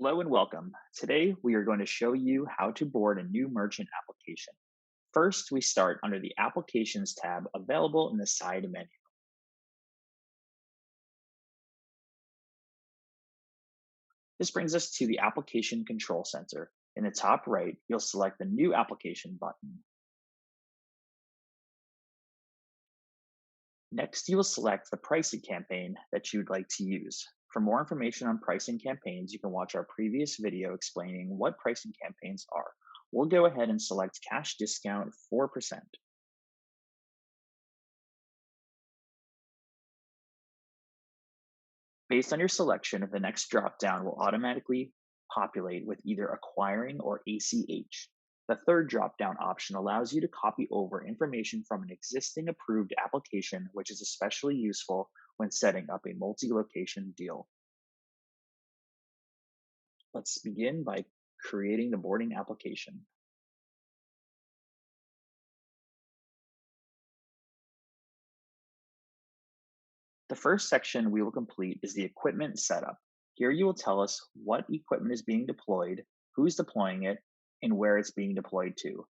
Hello and welcome. Today we are going to show you how to board a new merchant application. First, we start under the Applications tab available in the side menu. This brings us to the Application Control Center. In the top right, you'll select the New Application button. Next, you will select the pricing campaign that you'd like to use. For more information on pricing campaigns, you can watch our previous video explaining what pricing campaigns are. We'll go ahead and select Cash Discount 4%. Based on your selection, the next dropdown will automatically populate with either acquiring or ACH. The third dropdown option allows you to copy over information from an existing approved application, which is especially useful when setting up a multi-location deal. Let's begin by creating the boarding application. The first section we will complete is the equipment setup. Here you will tell us what equipment is being deployed, who's deploying it, and where it's being deployed to.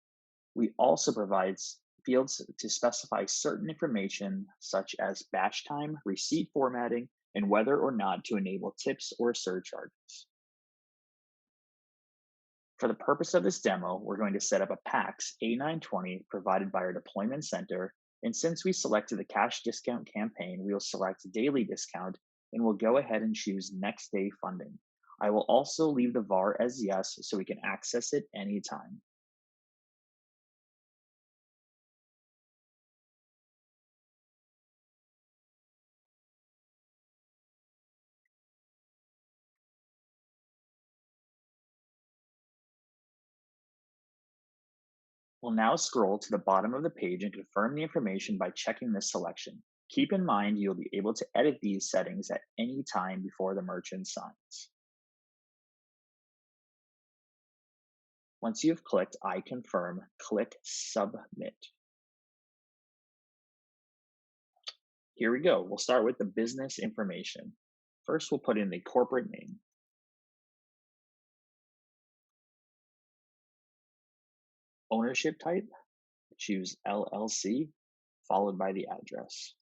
We also provide fields to specify certain information such as batch time, receipt formatting, and whether or not to enable tips or surcharges. For the purpose of this demo, we're going to set up a PAX A920 provided by our deployment center. And since we selected the cash discount campaign, we will select daily discount and we'll go ahead and choose next day funding. I will also leave the VAR as yes so we can access it anytime. We'll now scroll to the bottom of the page and confirm the information by checking this selection. Keep in mind you'll be able to edit these settings at any time before the merchant signs. Once you've clicked I confirm, click Submit. Here we go. We'll start with the business information. First, we'll put in the corporate name. Ownership type, choose LLC, followed by the address.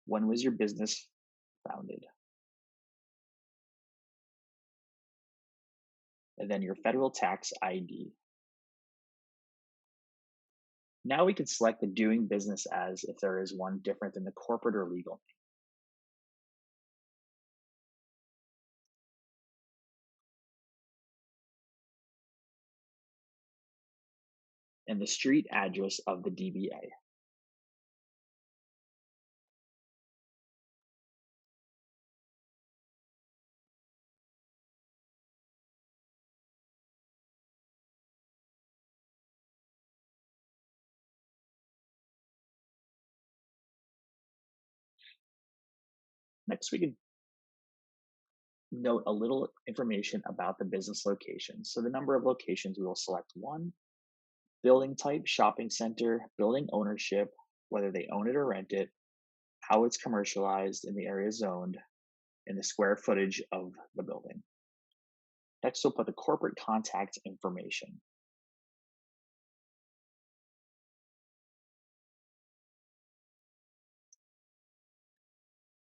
When was your business founded? And then your federal tax ID. Now we can select the doing business as if there is one different than the corporate or legal name. And the street address of the DBA. Next, we can note a little information about the business location. So the number of locations, we will select one. Building type, shopping center, building ownership, whether they own it or rent it, how it's commercialized in the area zoned, and the square footage of the building. Next, we'll put the corporate contact information.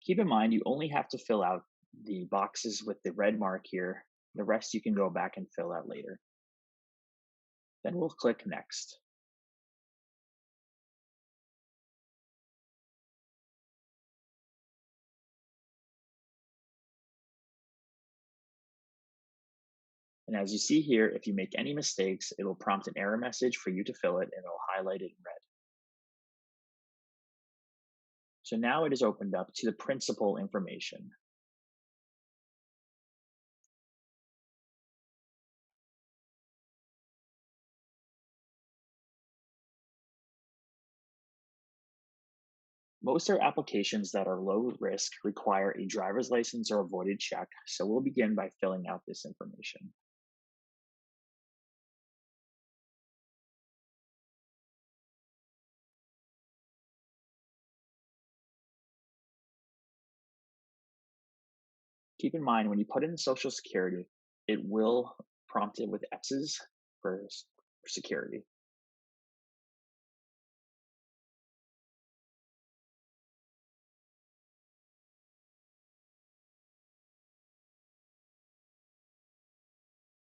Keep in mind, you only have to fill out the boxes with the red mark here. The rest you can go back and fill out later. Then we'll click Next. And as you see here, if you make any mistakes, it'll prompt an error message for you to fill it and it'll highlight it in red. So now it is opened up to the principal information. Most are applications that are low risk, require a driver's license or a voided check, so we'll begin by filling out this information. Keep in mind when you put in Social Security, it will prompt it with X's for, for security.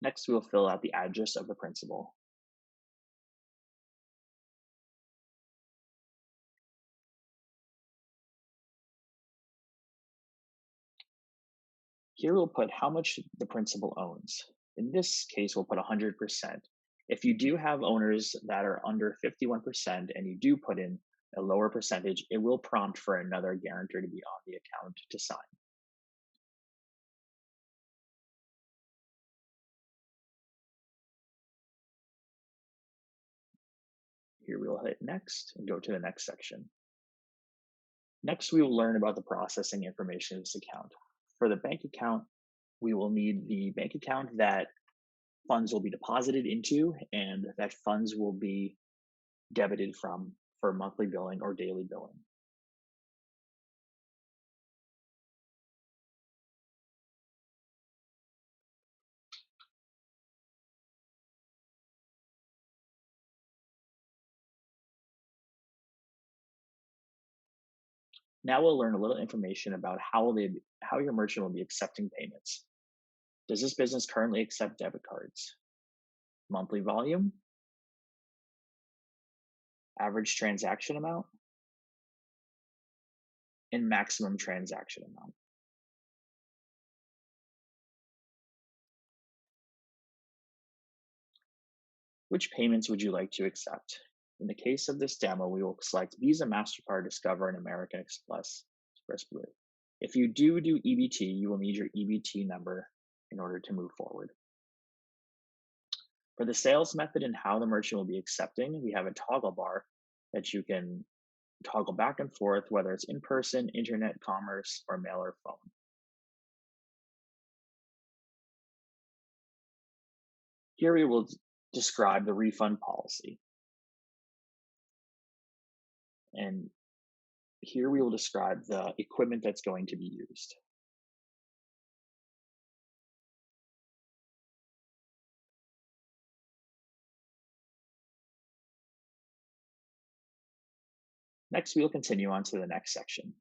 Next, we will fill out the address of the principal. Here we'll put how much the principal owns. In this case, we'll put 100%. If you do have owners that are under 51% and you do put in a lower percentage, it will prompt for another guarantor to be on the account to sign. Here we will hit next and go to the next section. Next, we will learn about the processing information of this account. For the bank account, we will need the bank account that funds will be deposited into and that funds will be debited from for monthly billing or daily billing. Now we'll learn a little information about how your merchant will be accepting payments. Does this business currently accept debit cards? Monthly volume, average transaction amount, and maximum transaction amount. Which payments would you like to accept? In the case of this demo, we will select Visa, MasterCard, Discover, and American Express Blue. If you do EBT, you will need your EBT number in order to move forward. For the sales method and how the merchant will be accepting, we have a toggle bar that you can toggle back and forth, whether it's in person, internet commerce, or mail or phone. Here we will describe the refund policy. And here we will describe the equipment that's going to be used. Next, we will continue on to the next section.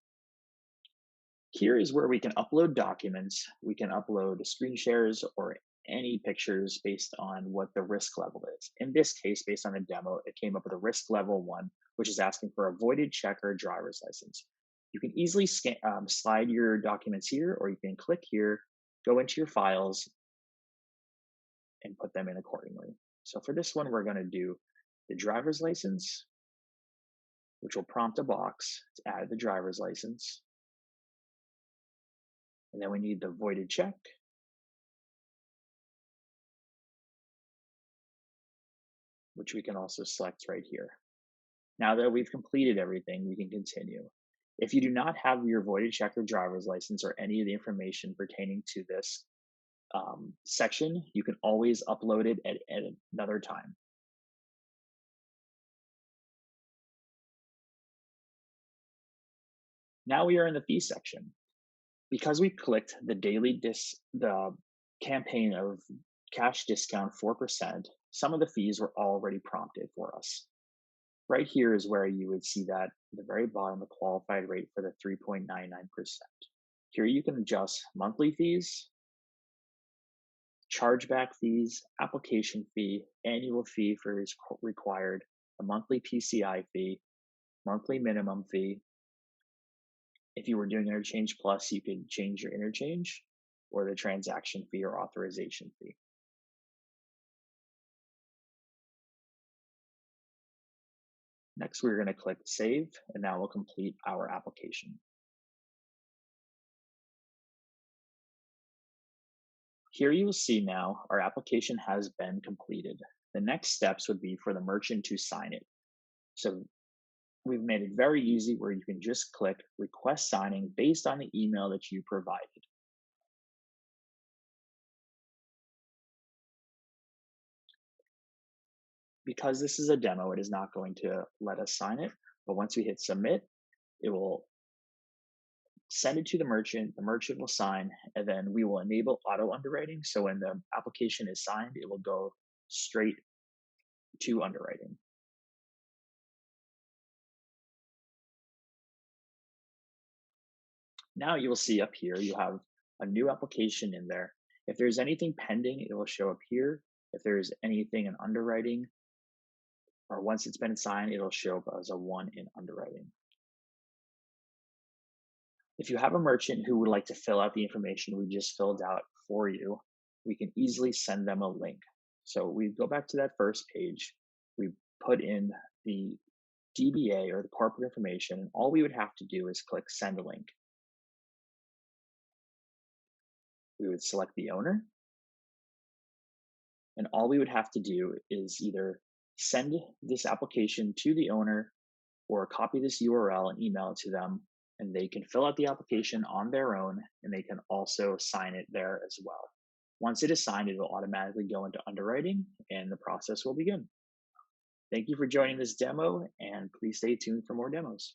Here is where we can upload documents. We can upload screen shares or any pictures based on what the risk level is. In this case, based on a demo, it came up with a risk level 1, which is asking for a voided check or a driver's license. You can easily slide your documents here, or you can click here, go into your files, and put them in accordingly. So for this one, we're going to do the driver's license, which will prompt a box to add the driver's license. And then we need the voided check, which we can also select right here. Now that we've completed everything, we can continue. If you do not have your voided check or driver's license or any of the information pertaining to this section, you can always upload it at another time. Now we are in the fee section. Because we clicked the campaign of cash discount 4%, some of the fees were already prompted for us. Right here is where you would see that at the very bottom, the qualified rate for the 3.99%. Here you can adjust monthly fees, chargeback fees, application fee, annual fee for is required, a monthly PCI fee, monthly minimum fee. If you were doing Interchange Plus, you could change your interchange or the transaction fee or authorization fee. Next, we're going to click Save, and that will complete our application. Here you will see now our application has been completed. The next steps would be for the merchant to sign it. So We've made it very easy where you can just click request signing based on the email that you provided. Because this is a demo, it is not going to let us sign it. But once we hit submit, it will send it to the merchant will sign, and then we will enable auto underwriting. So when the application is signed, it will go straight to underwriting. Now you will see up here, you have a new application in there. If there's anything pending, it will show up here. If there's anything in underwriting, or once it's been signed, it'll show up as a one in underwriting. If you have a merchant who would like to fill out the information we just filled out for you, we can easily send them a link. So we go back to that first page, we put in the DBA or the corporate information, and all we would have to do is click send a link. We would select the owner, and all we would have to do is either send this application to the owner or copy this URL and email it to them, and they can fill out the application on their own, and they can also sign it there as well. Once it is signed, it will automatically go into underwriting and the process will begin. Thank you for joining this demo, and please stay tuned for more demos.